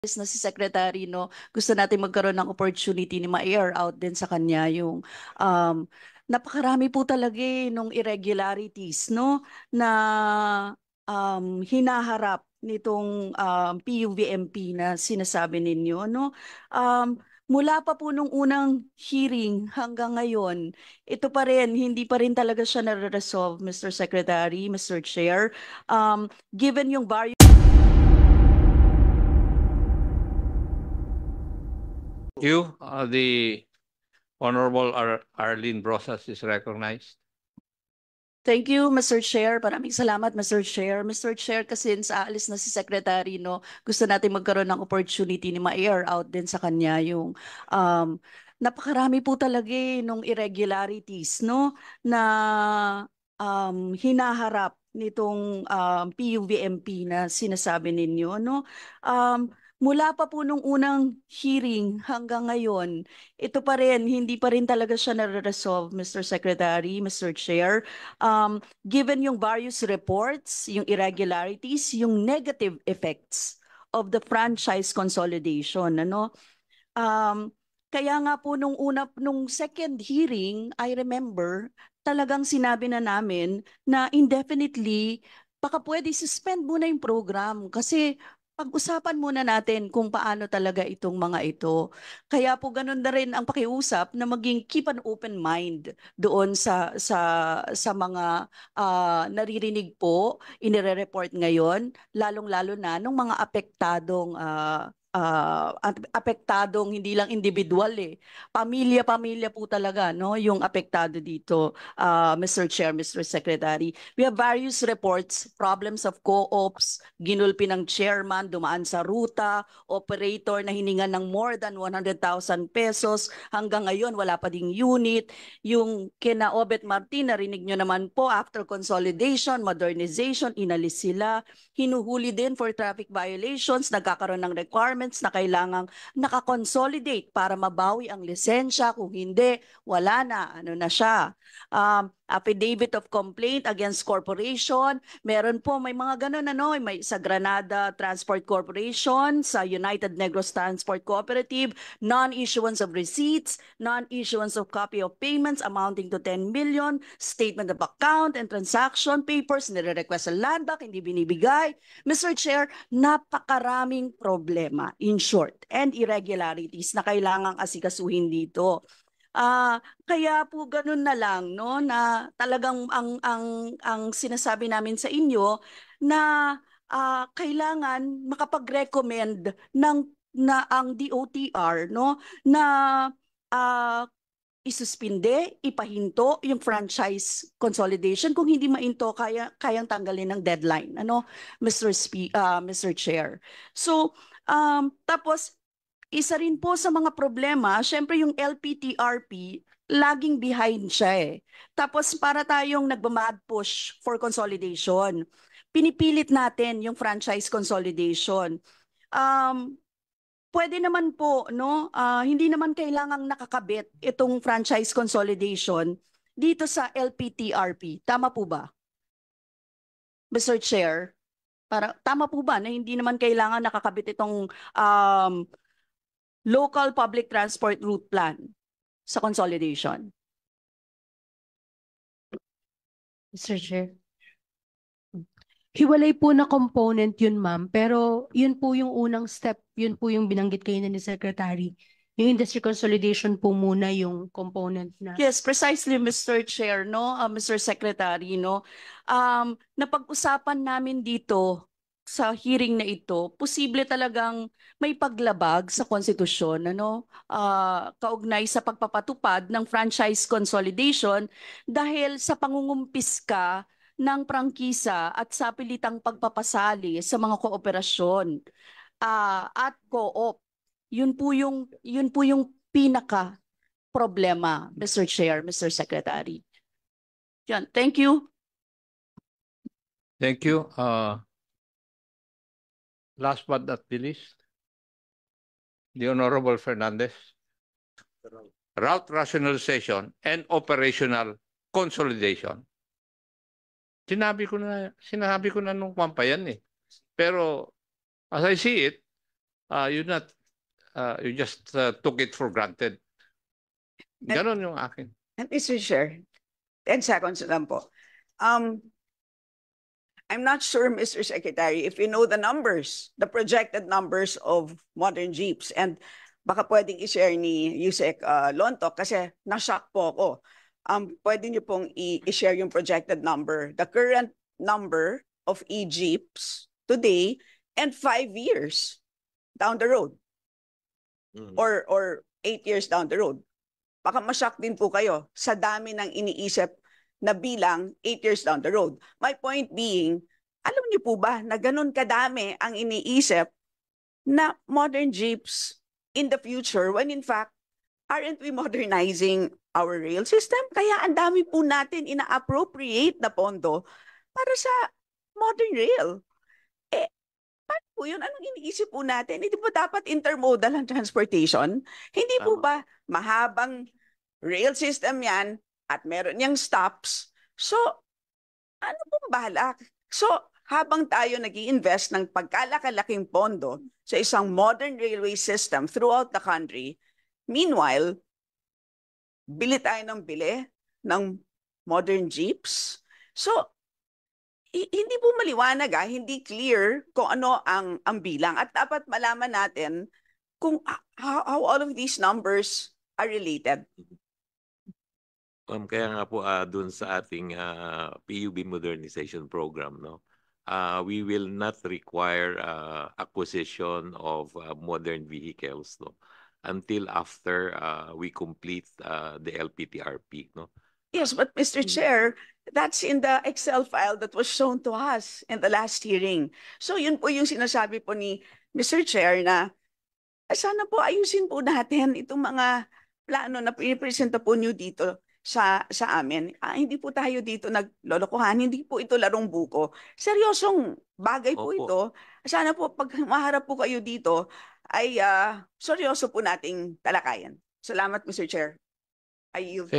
na si Secretary, no, gusto natin magkaroon ng opportunity ni ma-air out din sa kanya yung napakarami po talaga nung irregularities, no, na hinaharap nitong PUVMP na sinasabi ninyo, no. Mula pa po nung unang hearing hanggang ngayon, ito pa rin, hindi pa rin talaga siya nare-resolve, Mr. Secretary, Mr. Chair. Given yung various you. The Honorable Arlene Brosas is recognized. Thank you, Mr. Chair. Maraming salamat, Mr. Chair. Mr. Chair, kasi since aalis na si Secretary, no, gusto natin magkaroon ng opportunity ni ma-air out din sa kanya yung napakarami po talaga nung irregularities, no, na hinaharap nitong PUVMP na sinasabi ninyo, no. Mula pa po nung unang hearing hanggang ngayon, ito pa rin, hindi pa rin talaga siya nare-resolve, Mr. Secretary, Mr. Chair. Given yung various reports, yung irregularities, yung negative effects of the franchise consolidation, ano? Kaya nga po nung second hearing, I remember, talagang sinabi na namin na indefinitely, baka pwede suspend muna yung program kasi pag-usapan muna natin kung paano talaga itong mga ito. Kaya po ganun na rin ang pakiusap na maging keep an open mind doon sa mga naririnig po, inire-report ngayon, lalong-lalo na nung mga apektadong hindi lang individual pamilya-pamilya po talaga, no, yung apektado dito, Mr. Chair, Mr. Secretary. We have various reports, problems of co-ops, ginulpi ng chairman, dumaan sa ruta, operator na hiningan ng more than 100,000 pesos, hanggang ngayon wala pa ding unit. Yung kina Obet Martin, narinig nyo naman po, after consolidation, modernization, inalis sila. Hinuhuli din for traffic violations, nagkakaroon ng requirements na kailangang nakakonsolidate para mabawi ang lisensya. Kung hindi, wala na, ano na siya. Affidavit of complaint against corporation. Meron po, may mga ganun, ano, may sa Granada Transport Corporation, sa United Negros Transport Cooperative, non-issuance of receipts, non-issuance of copy of payments amounting to 10 million, statement of account and transaction papers, nire-request sa land bank, hindi binibigay. Mr. Chair, napakaraming problema, in short, and irregularities na kailangang asikasuhin dito. Kaya po ganun na lang, no, na talagang ang sinasabi namin sa inyo na kailangan makapag-recommend na ang DOTR, no, na isuspinde, ipahinto yung franchise consolidation. Kung hindi mainto, kayang tanggalin ng deadline, ano, Mr. Chair. So, tapos isa rin po sa mga problema, syempre yung LPTRP, laging behind siya. Tapos para tayong nagmamad push for consolidation, pinipilit natin yung franchise consolidation. Pwede naman po, no, hindi naman kailangang nakakabit itong franchise consolidation dito sa LPTRP. Tama po ba, Mr. Chair? Tama po ba na hindi naman kailangan nakakabit itong local public transport route plan sa consolidation? Mr. Chair. Hiwalay po na component yun, ma'am. Pero yun po yung unang step, yun po yung binanggit kayo ni Secretary. Yung industry consolidation po muna yung component na. Yes, precisely, Mr. Chair, no, Mr. Secretary, no. Napag-usapan namin dito sa hearing na ito, posible talagang may paglabag sa konstitusyon, ano, kaugnay sa pagpapatupad ng franchise consolidation dahil sa pangungumpiska ng prangkisa at sa pilitang pagpapasali sa mga kooperasyon at co-op. Yun po yung pinaka problema, Mr. Chair, Mr. Secretary. Yan, thank you. Thank you. Last but not the least, the Honorable Fernandez. Route rationalization and operational consolidation. Sinabi ko na nung pampayan Pero as I see it, you just took it for granted. Ganon yung akin. And Mr. Chair, 10 seconds lang po. I'm not sure, Mr. Secretary, if you know the numbers, the projected numbers of modern jeeps. And baka pwedeng i-share ni Yusek Lontok kasi na-shock po ako. Pwede niyo pong i-share yung projected number, the current number of e-jeeps today and 5 years down the road. Or 8 years down the road. Baka ma-shock din po kayo sa dami ng iniisip na bilang 8 years down the road. My point being, alam niyo po ba na ganun kadami ang iniisip na modern jeeps in the future when in fact, aren't we modernizing our rail system? Kaya ang dami po natin ina-appropriate na pondo para sa modern rail. Paano po yun? Anong iniisip po natin? Hindi po dapat intermodal ang transportation? Hindi po ba mahabang rail system yan at meron niyang stops? So, ano pong balak? So, habang tayo nag-i-invest ng pagkalakalaking pondo sa isang modern railway system throughout the country, meanwhile, bili tayo ng bili ng modern jeeps. So, hindi po maliwanag, hindi clear kung ano ang bilang. At dapat malaman natin kung how all of these numbers are related. Kaya nga po dun sa ating PUB modernization program, no, we will not require acquisition of modern vehicles, no, until after we complete the LPTRP, no. Yes, but Mr. Chair, that's in the Excel file that was shown to us in the last hearing. So yun po yung sinasabi po ni Mr. Chair na sana po ayusin po natin itong mga plano na pinipresenta po niyo dito sa amin. Hindi po tayo dito naglolokohan, hindi po ito larong buko. Seryosong bagay po ito. Sana po pag maharap po kayo dito ay seryoso po nating talakayan. Salamat, Mr. Chair. I yield.